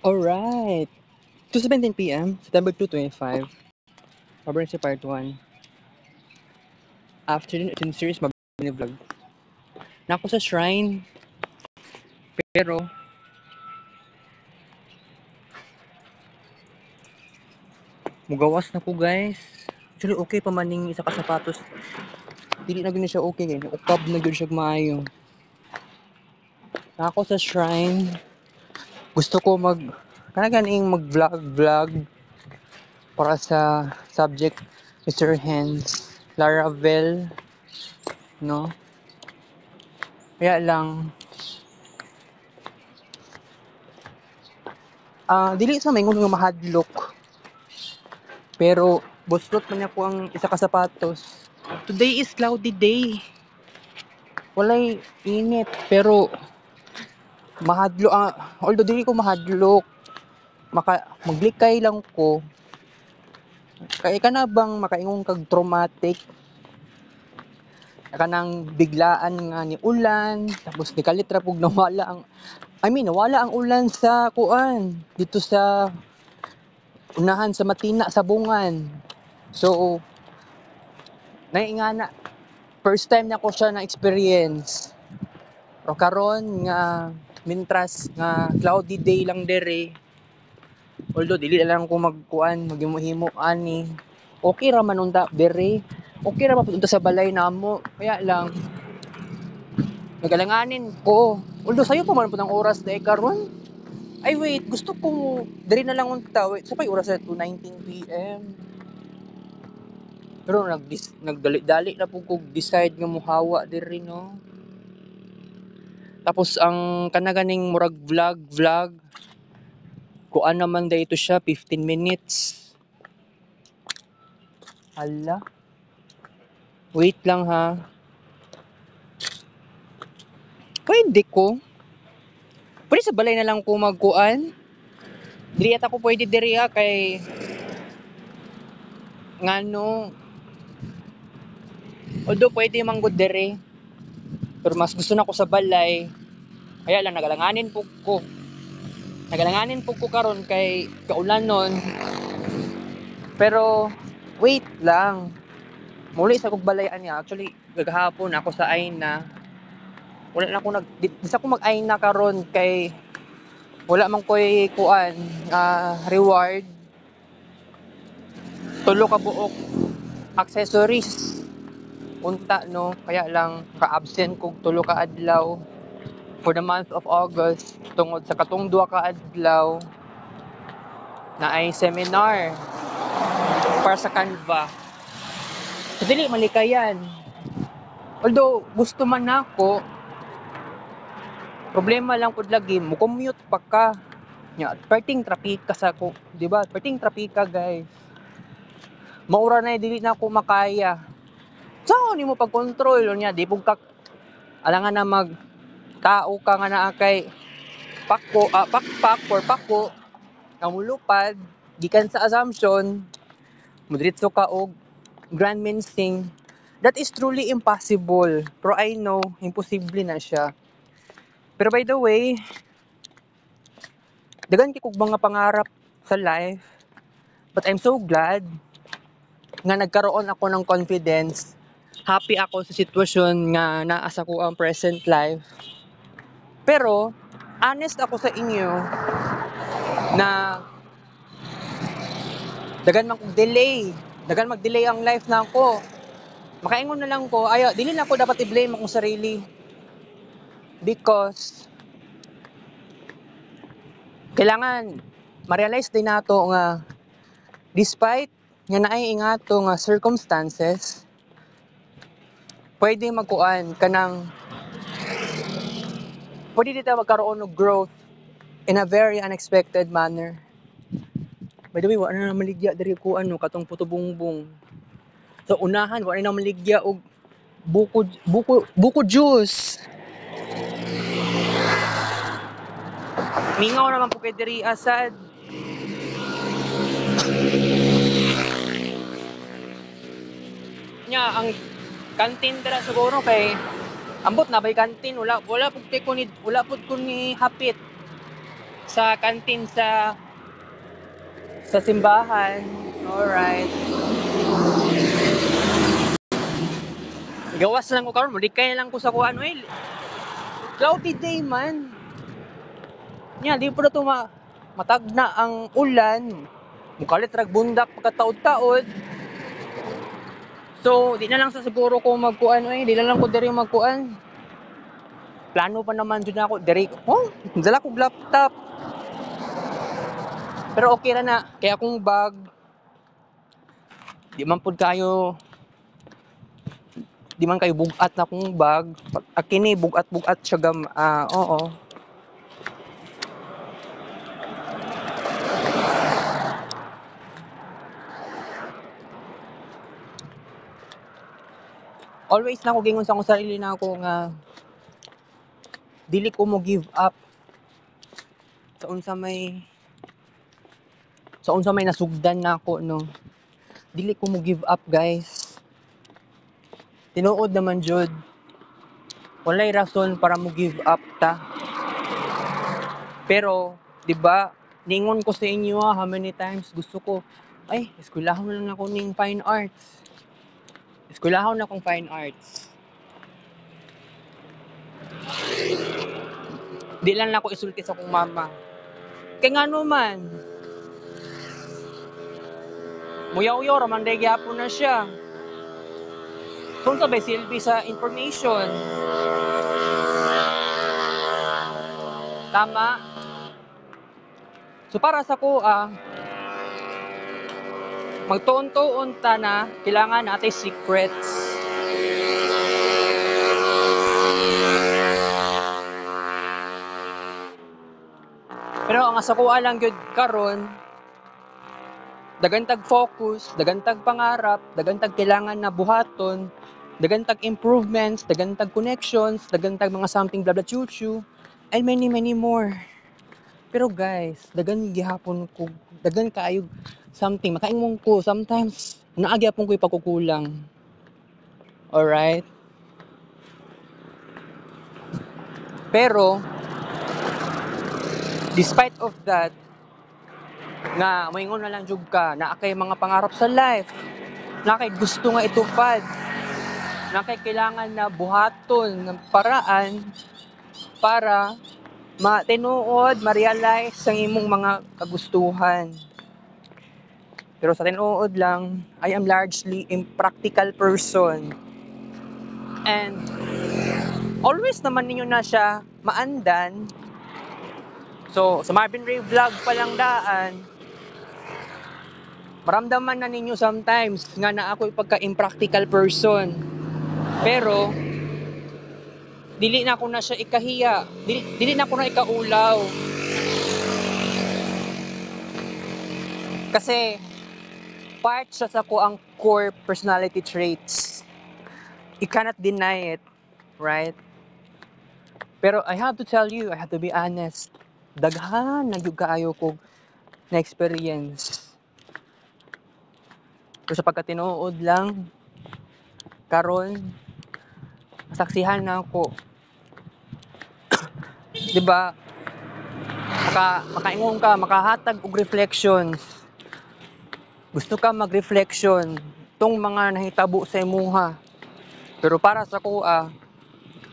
Alright. 2:17 p.m. September 2, 25. Emergency Part 1. Afternoon ito series mabini vlog. Nako sa shrine. Pero mugawas na ko guys. Actually okay pa maning isa ka sapatos. Dili na gyud siya okay kay ukab na gyud siya maayo. Nako sa shrine. Gusto ko ganing mag-vlog para sa subject Mr. Hands Laravel, no? Kaya lang dili sa maingon nga mahadlok. Pero buslot man niya ko ang isa ka sapatos. Today is cloudy day. Walay init pero mahadlok although dili ko mahadlok. Maglikay lang ko. Kay kana bang makaingon kag traumatic. Kanang biglaan nga ni ulan tapos nikalit ra pug nawala ang ulan sa kuan dito sa unahan sa Matina sa Bungan. So naingana first time na ko siya na experience. Pero karon nga mintras nga cloudy day lang dere. Although dili lang ko maghimo-himo ani. Okay ra man unta dere. Okay ra man unta sa balay namo. Kaya lang nagalanganin ko. Although sayo pa man pud ang oras dai karon. Ay wait, gusto ko diri na lang unta. Wait, sa pay oras na 2:19 PM. Pero nagdali-dali na pud ko decide nga mohawa diri no. Tapos ang kanaganing murag vlog kuan naman dito siya 15 minutes. Hala. Wait lang ha. Pwede ko. Pwede sa balay na lang ko magkuan. Dili ata ko pwede diri kay ngano. Although pwede manggod diri. Pero mas gusto na ko sa balay. Kaya lang nagalanganin po ko. Nagalanganin po ko karon kay kaulan nun. Pero wait lang. Muli sa kog balay niya. Actually gagahapon ako sa Aina. Wala na ako ko mag-Aina karon kay wala man ko'y kuan reward. Tulo ka buok accessories unta no, kaya lang ka-absent kog tulo ka adlaw for the month of August tungod sa katong duha ka adlaw na ay seminar para sa Canva. So dili malikayan. Although gusto man nako, problema lang pud lagi mo commute pa ka. Nya perting trapika sa ko, di ba? Perting trapika guys. Maura na dili na ako makaya. Saan ni mo pag-control niya? Di pug alangan na tao ka nga naa kay pakpak or pako nga mulupad gikan sa assumption mudritso ka og grand mincing. That is truly impossible. Pero I know imposible na siya. Pero by the way, dagan kay kog mga pangarap sa life. But I'm so glad nga nagkaroon ako ng confidence. Happy ako sa sitwasyon nga naasa ko ang present life. Pero honest ako sa inyo na dagan mag-delay ang life na ako. Makaingon na lang ko, dili na ako dapat i-blame akong sarili. Because kailangan ma-realize din nato nga despite nga naay ingato nga circumstances, pwede dito magkaroon og growth in a very unexpected manner. By the way, wala na maligya diri ko katong putubungbong. So unahan wala na maligya og buko juice. Mingaw naman po kay diri asad. Nya ang kantin dira siguro kay ambot na bay kantin wala pud ko ni hapit sa kantin sa simbahan. Alright. Gawas lang ko karon, mulikay lang ko sa kuan oil. Cloudy day man. Nya di pa to matagna ang ulan. Mukalit rag bundak pagkataod-taod. So, di na lang sa siguro ko magkuan di na lang ko diri magkuan. Plano pa naman jud ako diri. Oh, dala ko laptop. Pero okay ra na, kaya akong bag di man pud kayo di man kayo bugat na akong bag. Akini bugat-bugat siya oo. Always na ako gingon sa akong sarili na ako nga dili ko mo give up sa unsa may nasugdan na ako no. Dili ko mo give up, guys. Tinuod naman jud. Walay rason para mo give up ta. Pero, 'di ba? Ningon ko sa inyo how many times gusto ko eskwelahon na lang ako ning fine arts. Eskwelahon na akong fine arts. Di lang ako isulti sa akong mama. Kay ngano man, muyaw-yaw raman day gyapon na siya. Kung sabay silbi sa information. Tama? So para sa ko magtuon-tuon ta na kailangan natin secrets. Pero ang asa ko lang gyud karon, dagantag focus, dagantag pangarap, dagantag kailangan na buhaton, dagantag improvements, dagantag connections, dagantag mga something blah blah chuchu, and many more. Pero guys, dagan gihapon ko, dagan kaayo something makaingong ko sometimes naagi apon ko ipagkukulang. Alright? Pero despite of that, nga moingon na lang jud ka na kay mga pangarap sa life, na kay gusto nga itupad, na kay kailangan na buhaton ng paraan para matinuod, ma-realize ang imong mga kagustuhan. Pero sa tinuod lang, I am largely impractical person. And always naman ninyo na siya maandan. So, sa Marvin Ray Vlog pa lang daan, maramdaman na ninyo sometimes nga na ako pagka-impractical person. Pero, dili na ako na siya ikahiya. Dili na ako na ikaulaw. Kasi, part siya sa ko ang core personality traits. You cannot deny it, right? Pero I have to tell you, I have to be honest. Daghan na yung kaayo ko na experience. Pero sa pagkatinuod lang, karon saksihan na ako. 'Di ba? Makaingon ka, makahatag og reflections. Gusto ka mag-reflection tong mga nahitabo sa imuha. Pero para sa ko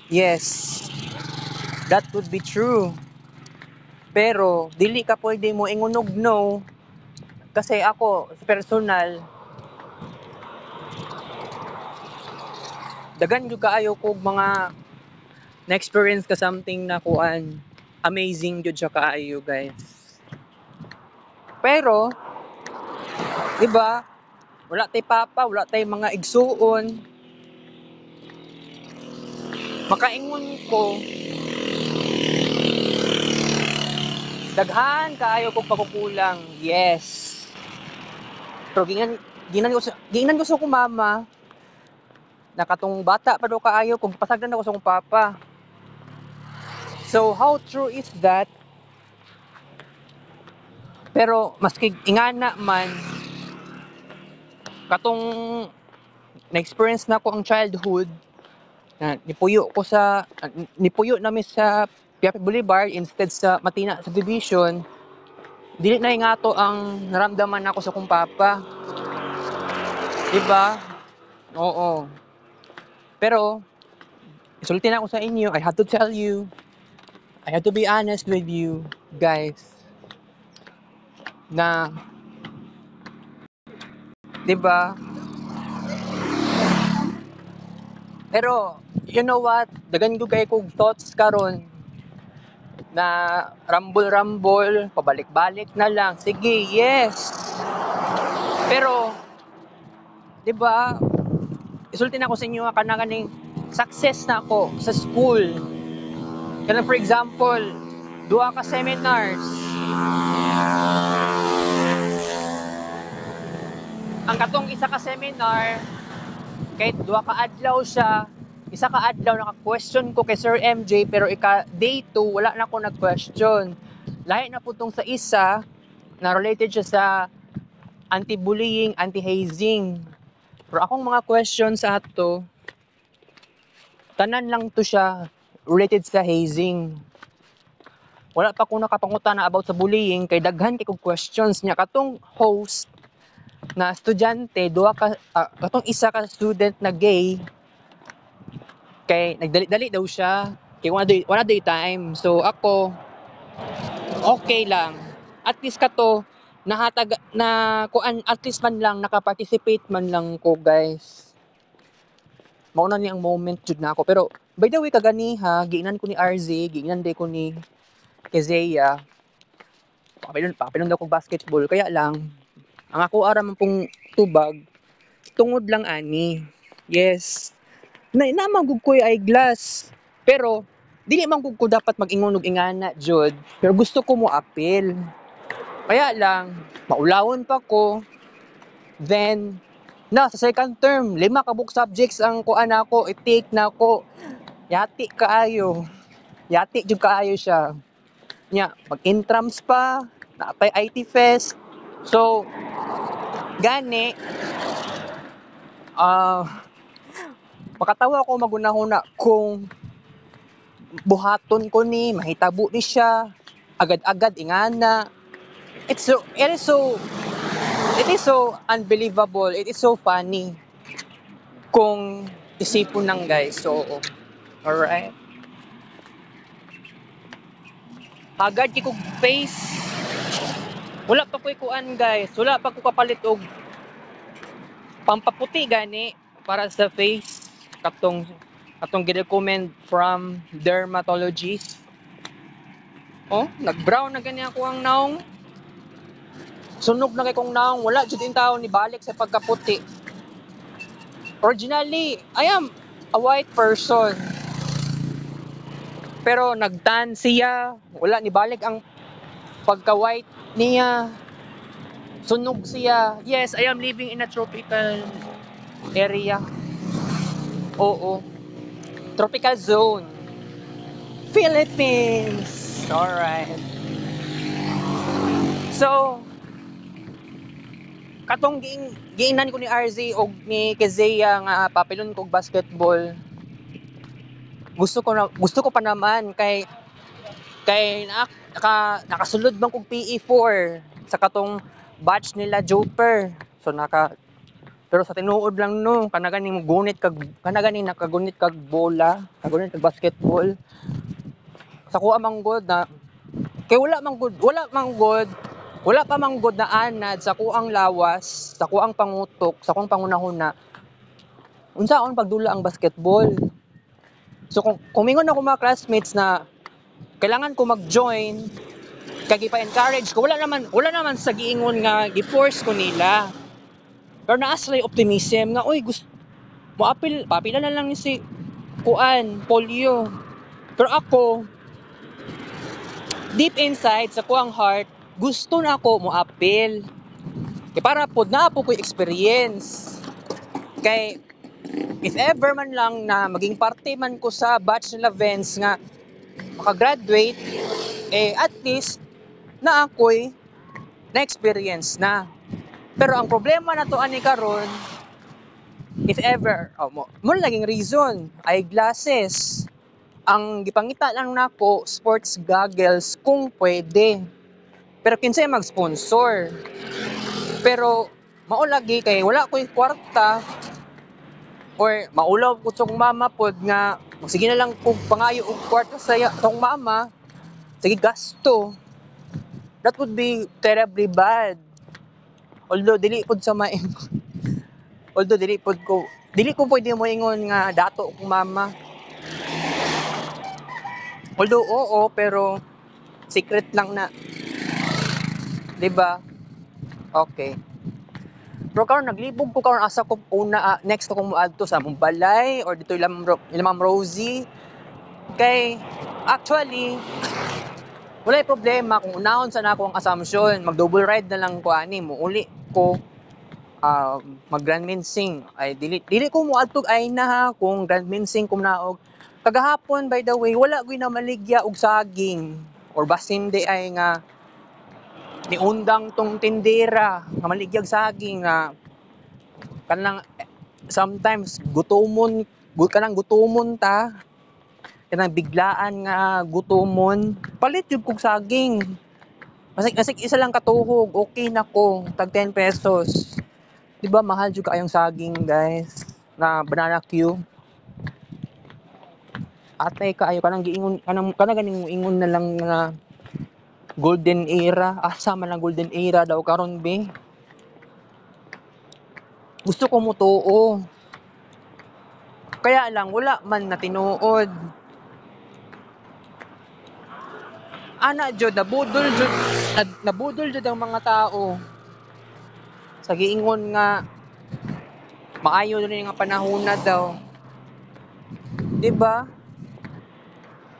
yes, that would be true. Pero dili ka pwede mo ingunog no kasi ako personal dagan jud kaayo kog mga na-experience ka something na kuan amazing jud siya kaayo, guys. Pero 'di ba? Wala tay papa, wala tay mga igsuon. Makaingon ko daghan kaayo kog pagkukulang. Yes. Pero ginan ko sa akong mama nakatong bata pa daw kaayo kung pasagdan ako sa akong papa. So how true is that? Pero maski ingana man katong na-experience na ko ang childhood na nipuyo namin sa Piapit Boulevard instead sa Matina subdivision, dili na nga to ang naramdaman ako sa kong papa. Diba? Oo. Pero, isulti na ako sa inyo, I have to tell you, I have to be honest with you, guys, na, diba? Pero, you know what? Dagan ko kay kong thoughts karon na rambol-rambol, pabalik-balik na lang. Sige, yes. Pero, 'di ba? Isulti na ko sa inyo ka na kaning success na ako sa school. Kaya for example, duha ka seminars. Ang katong isa ka seminar, kahit duha ka adlaw siya, isa ka adlaw naka-question ko kay Sir MJ pero day 2 wala na ako nag-question. Lahi na po tong sa isa na related siya sa anti-bullying, anti-hazing. Pero akong mga questions sa ato, tanan lang to siya related sa hazing. Wala pa ko nakapangutan na about sa bullying kay daghan kay kog questions niya katong host na estudyante, katong isa ka student na gay kay nagdali-dali daw siya kay wala day time. So ako okay lang. At least kato nahatag na kuan at least man lang naka-participate man lang ko, guys. Mauna ni ang moment jud na ako. Pero by the way kaganiha, giinan ko ni RZ, giinan day ko ni Kezeya. Papilon daw ko basketball kaya lang ang ako ara man pong tubag tungod lang ani. Yes. Naman gud ko'y eyeglass. Pero dili man gud ko dapat mag-ingon og ingana jud. Pero gusto ko mo apil. Kaya lang maulawon pa ko. Then sa second term, 5 ka book subjects ang kuan ako, i-take na ako. Yati kaayo. Yati jud kaayo siya. Nya, mag-intrams pa, naapay IT Fest. So, gani, makatawa ako magunahuna kung buhaton ko ni, mahitabo ni siya, agad-agad ingana. It is so unbelievable, it is so funny kung isipon lang, guys. So, alright. Agad kay kog face. Wala pa ko'y kuan, guys. Wala pa ko kapalit og pampaputi gani para sa face. Katong gi-recommend from dermatologist. Oh, nag-brown na gani ako ang naong. Sunog na kay kong naong. Wala jud in taon ni balik sa pagkaputi. Originally, I am a white person. Pero nagtan siya, wala ni balik ang pagka-white niya. Sunog siya. Yes, I am living in a tropical area. Oo. Tropical zone. Philippines. Alright. So, katong giingnan ko ni RZ og ni Kezeya nga papilon kog basketball. Gusto ko pa naman kay nakasulod man kog PE4 sa katong batch nila Joper. So pero sa tinuod lang no, kanaganing nakagunit kag bola, nakagunit kag basketball. Sa kuha man gud na kay wala pa man gud na anad sa kuang lawas, sa kuang pangutok, sa kuang pangunahuna. Unsaon pagdula ang basketball? So kung mingon ako mga classmates na kailangan ko mag-join, kay gipa-encourage ko, wala naman sa giingon nga gi-force ko nila. Pero naa sila optimism nga oy gusto papila na lang ni si kuan polio. Pero ako deep inside sa kuang heart gusto na ako mo apil. Kay para pod na po ko experience. Kay if ever man lang na maging parte man ko sa batch nila Vince nga makagraduate, at least na ako'y na-experience na. Pero ang problema na to ani karon, if ever, mo laging reason, eyeglasses. Ang gipangita lang nako sports goggles kung pwede. Pero kinsay mag-sponsor. Pero mao lagi kay wala ko'y kwarta or maulaw ko tong mama pod nga sige na lang kog pangayo og kwarta sa tong mama. Sige gasto. That would be terribly bad. Although dili pod sa although dili ko pwede mo ingon nga dato kong mama. Although oo, pero secret lang na, 'di ba? Okay. Pero karon naglibog ko karon asa ko una next akong moadto sa Mumbalay or dito Ma'am Rosie. Kay actually walay problema kung unahon sa nako ang assumption, mag double ride na lang ko ani mo uli ko mag Grand Minsing ay dili ko moadtog ay na ha kung Grand Minsing kum naog kagahapon by the way wala gyud na maligya og saging or basin di ay nga niundang tong tindera nga maligyag saging nga kanang sometimes kanang gutomon ta kanang biglaan nga gutomon palit jud kog saging asik isa lang katuhog okay na ko tag 10 pesos. Di ba mahal jud kaayong saging, guys? Na banana Q. Atay kaayo kanang giingon kanang ganing ingon na lang nga golden era. Asa man ang golden era daw karon be? Gusto ko mutuo. Kaya lang wala man na tinuod. Ana jud nabudol jud ang mga tao. Sa giingon nga maayo rin nga panahon na daw. 'Di ba?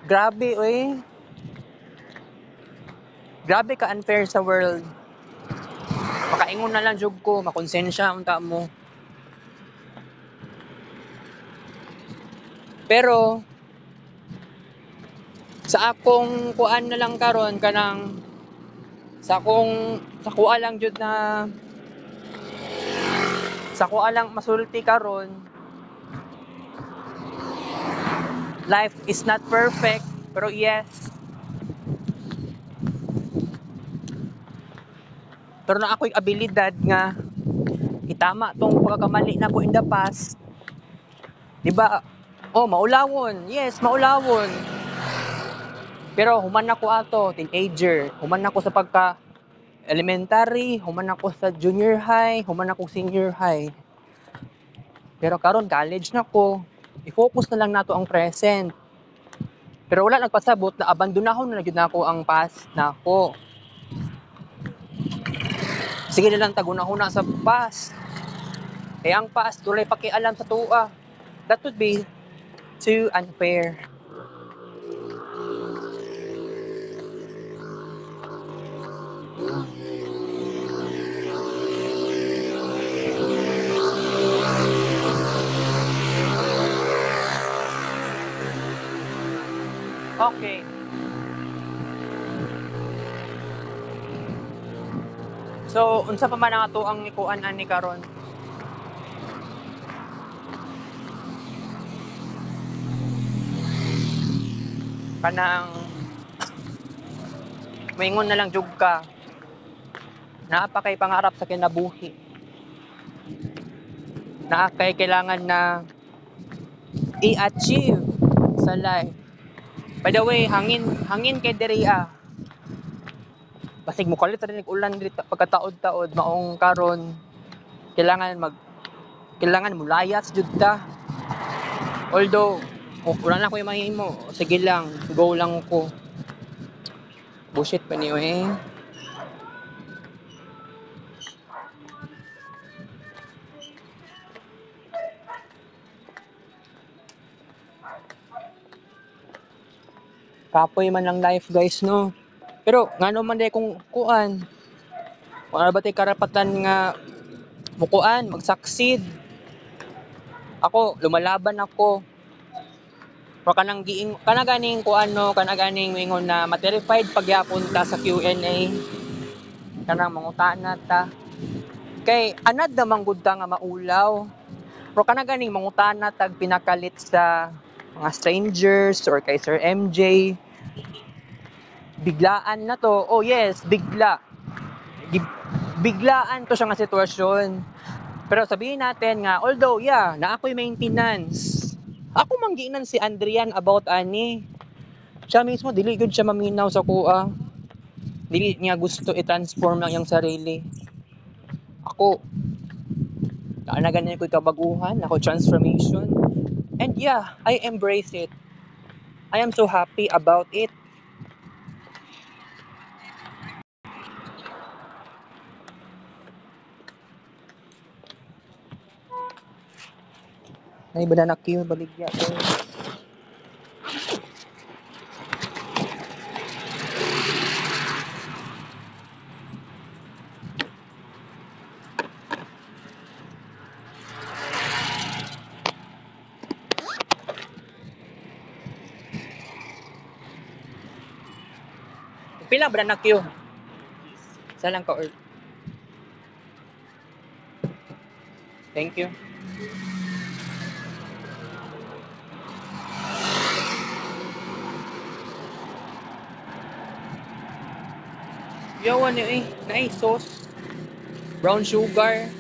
Grabe oy. Grabe ka unfair sa world. Makaingon na lang jud ko, makonsensya unta mo. Pero sa akong kuan na lang karon kanang sa kuha lang jud na sa kuha lang masulti karon life is not perfect pero yes pero na ako'y abilidad nga itama tong pagkakamali na ko in the past, di ba? Oh, maulawon, yes, maulawon, pero human ako ato teenager, human ako sa pagka elementary, human ako sa junior high, human ako senior high. Pero karon college na ko, i-focus na lang nato ang present. Pero wala nagpasabot na abandonahon na gyud nako ang past nako. Sige na lang tagunahuna sa past. Eh ang past walay pakialam sa tuwa. That would be too unfair. Okay. So, unsa pa man ang ato ang ikuan ani karon? Kanang maingon na lang jud ka. Naa pa kay pangarap sa kinabuhi. Naa kay kailangan na i-achieve sa life. By the way, hangin kay diri basig mo kalit rin ulan diri pagkataod-taod maong karon kailangan mo layas jud ta. Although wala na ko yung mahimo, sige lang, go lang ko. Bullshit pa niyo eh. Kapoy man lang life guys no. Pero ngano man day kung kuan. Wala ba tay karapatan nga mukuan, mag-succeed. Ako, lumalaban ako. Pero kana ganing kuan no, kana ganing mingon na ma-terrified pagyapon ta sa Q&A. Kanang mangutana ta. Kay anad na manggud ta nga maulaw. Pero kana ganing mangutana tag pinakalit sa mga strangers or kay Sir MJ. Biglaan na to. Oh yes, biglaan to siya nga sitwasyon. Pero sabihin natin nga, although yeah, na ako'y maintenance. Ako mangginan si Andrian about ani. Siya mismo dili gud siya maminaw sa kuha. Dili niya gusto i-transform ang iyang sarili. Ako, na ganyan ko kabaguhan, ako transformation. And yeah, I embrace it. I am so happy about it. Ay, banana Q, baligya ko. Pila banana Q? Isa lang ka or... Thank you. Yawan niyo eh. Nice sauce. Brown sugar.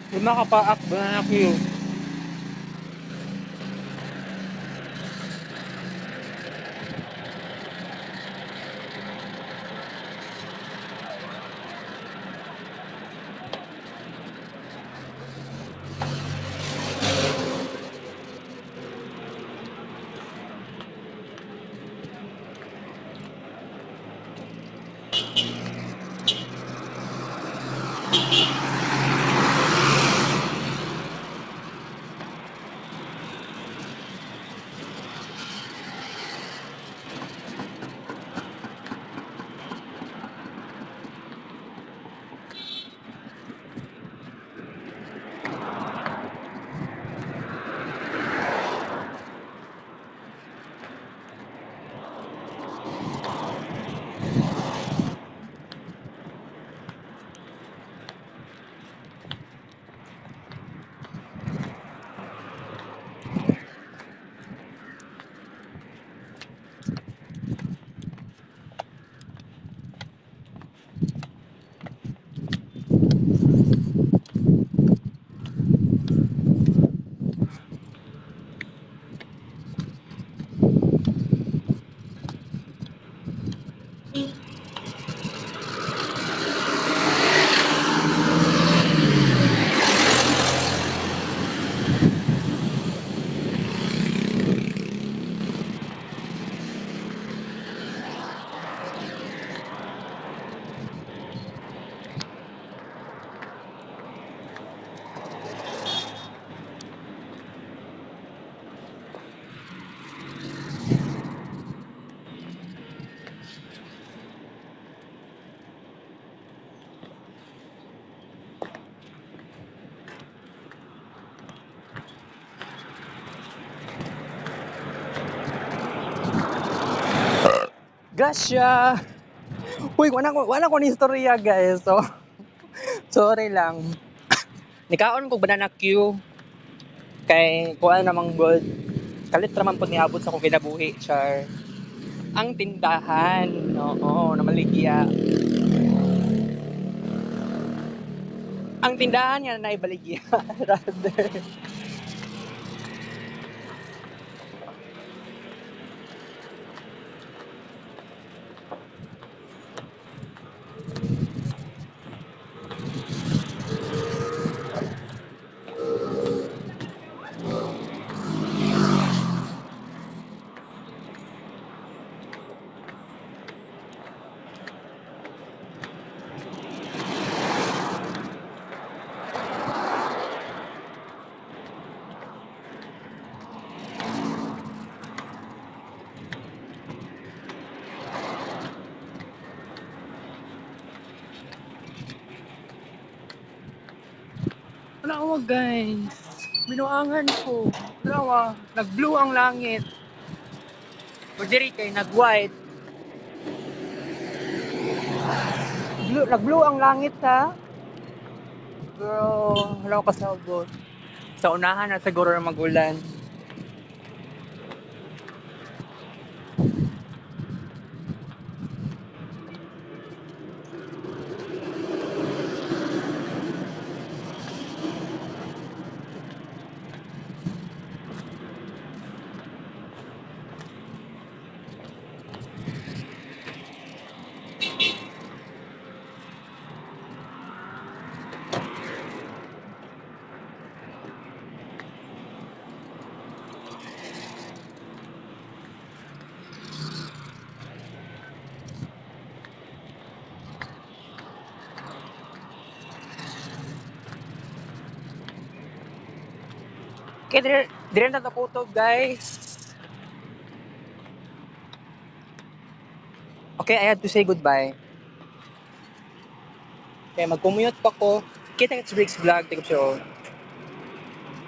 Lima ka pa ak banana Q. Gracia! Uy, wala ko ni istorya guys. So, sorry lang. Nikaon ko banana Q kay kuha namang gold. Kalit raman po niabot sa akong kinabuhi, char. Ang tindahan, oo, na maligya. Ang tindahan niya na ibaligya, rather. Wala guys. Binuangan ko. Wala nag-blue ang langit. Pwede kay nag-white. Nag-blue ang langit ha. Pero wala ko kasabot. Sa unahan na siguro na mag-ulan. Kaya dire na kutob guys. Okay, I have to say goodbye. Kaya mag-commute pa ko. Kita sa Bricks Vlog. Take up siya.